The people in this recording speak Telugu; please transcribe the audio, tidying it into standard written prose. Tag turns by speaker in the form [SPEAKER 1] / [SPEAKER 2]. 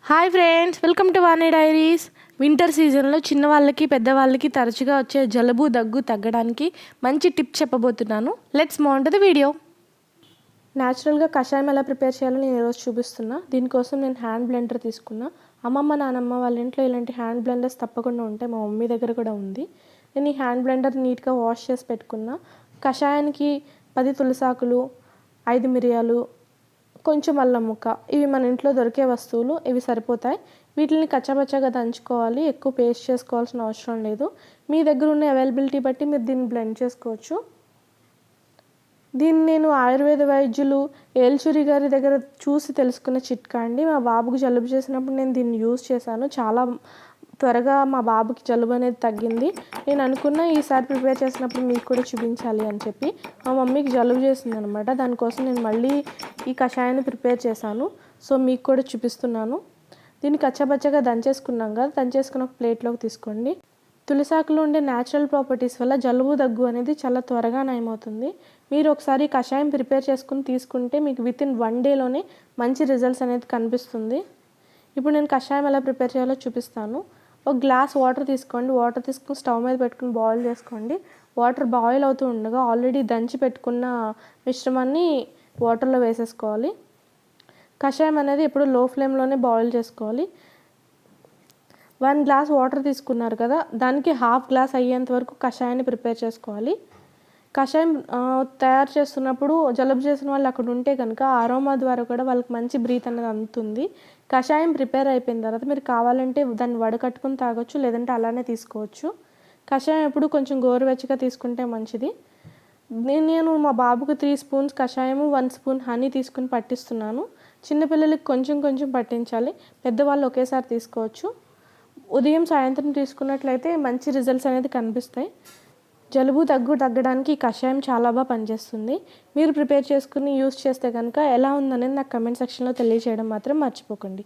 [SPEAKER 1] Hi friends, welcome to Vani diaries. Winter సీజన్లో చిన్నవాళ్ళకి పెద్దవాళ్ళకి తరచుగా వచ్చే జలుబు దగ్గు తగ్గడానికి మంచి టిప్ చెప్పబోతున్నాను. Let's move on to the video. న్యాచురల్గా కషాయం ఎలా ప్రిపేర్ చేయాలో నేను ఈరోజు చూపిస్తున్నా. దీనికోసం నేను హ్యాండ్ బ్లెండర్ తీసుకున్నా. అమ్మమ్మ నానమ్మ వాళ్ళ ఇంట్లో ఇలాంటి హ్యాండ్ బ్లెండర్స్ తప్పకుండా ఉంటాయి. మా మమ్మీ దగ్గర కూడా ఉంది. నేను ఈ హ్యాండ్ బ్లెండర్ నీట్గా వాష్ చేసి పెట్టుకున్నా. కషాయానికి 10 తులసాకులు, 5 మిరియాలు, కొంచెం అల్లం ముక్క, ఇవి మన ఇంట్లో దొరికే వస్తువులు, ఇవి సరిపోతాయి. వీటిని కచ్చాపచ్చాగా దంచుకోవాలి. ఎక్కువ పేస్ట్ చేసుకోవాల్సిన అవసరం లేదు. మీ దగ్గర ఉన్న అవైలబిలిటీ బట్టి మీరు దీన్ని బ్లెండ్ చేసుకోవచ్చు. దీన్ని నేను ఆయుర్వేద వైద్యులు ఏల్చూరి గారి దగ్గర చూసి తెలుసుకున్న చిట్కా అండి. మా బాబుకు జలుబు చేసినప్పుడు నేను దీన్ని యూజ్ చేశాను. చాలా త్వరగా మా బాబుకి జలుబు అనేది తగ్గింది. నేను అనుకున్న ఈసారి ప్రిపేర్ చేసినప్పుడు మీకు కూడా చూపించాలి అని చెప్పి. మా మమ్మీకి జలుబు చేసింది అనమాట. దానికోసం నేను మళ్ళీ ఈ కషాయాన్ని ప్రిపేర్ చేశాను. సో మీకు కూడా చూపిస్తున్నాను. దీన్ని కచ్చాపచ్చగా దంచేసుకున్నాం కదా, దంచేసుకుని ఒక ప్లేట్లోకి తీసుకోండి. తులసాకులో ఉండే న్యాచురల్ ప్రాపర్టీస్ వల్ల జలుబు దగ్గు అనేది చాలా త్వరగా నయమవుతుంది. మీరు ఒకసారి కషాయం ప్రిపేర్ చేసుకుని తీసుకుంటే మీకు వితిన్ 1 డేలోనే మంచి రిజల్ట్స్ అనేది కనిపిస్తుంది. ఇప్పుడు నేను కషాయం ఎలా ప్రిపేర్ చేయాలో చూపిస్తాను. ఒక గ్లాస్ వాటర్ తీసుకోండి. వాటర్ తీసుకుని స్టవ్ మీద పెట్టుకుని బాయిల్ చేసుకోండి. వాటర్ బాయిల్ అవుతూ ఉండగా ఆల్రెడీ దంచి పెట్టుకున్న మిశ్రమాన్ని వాటర్లో వేసేసుకోవాలి. కషాయం అనేది ఎప్పుడు లో ఫ్లేమ్లోనే బాయిల్ చేసుకోవాలి. 1 గ్లాస్ వాటర్ తీసుకున్నారు కదా, దానికి 1/2 గ్లాస్ అయ్యేంత వరకు కషాయాన్ని ప్రిపేర్ చేసుకోవాలి. కషాయం తయారు చేస్తున్నప్పుడు జలుబు చేసిన వాళ్ళు అక్కడ ఉంటే కనుక అరోమా ద్వారా కూడా వాళ్ళకి మంచి బ్రీత్ అనేది అందుతుంది. కషాయం ప్రిపేర్ అయిపోయిన తర్వాత మీరు కావాలంటే దాన్ని వడకట్టుకుని తాగొచ్చు, లేదంటే అలానే తీసుకోవచ్చు. కషాయం ఎప్పుడు కొంచెం గోరువెచ్చగా తీసుకుంటే మంచిది. నేను మా బాబుకు 3 స్పూన్స్ కషాయము, 1 స్పూన్ హనీ తీసుకుని పట్టిస్తున్నాను. చిన్నపిల్లలకి కొంచెం కొంచెం పట్టించాలి. పెద్దవాళ్ళు ఒకేసారి తీసుకోవచ్చు. ఉదయం సాయంత్రం తీసుకున్నట్లయితే మంచి రిజల్ట్స్ అనేది కనిపిస్తాయి. జలుబు దగ్గు తగ్గడానికి ఈ కషాయం చాలా బాగా పనిచేస్తుంది. మీరు ప్రిపేర్ చేసుకుని యూస్ చేస్తే కనుక ఎలా ఉందనేది నాకు కమెంట్ సెక్షన్లో తెలియజేయడం మాత్రం మర్చిపోకండి.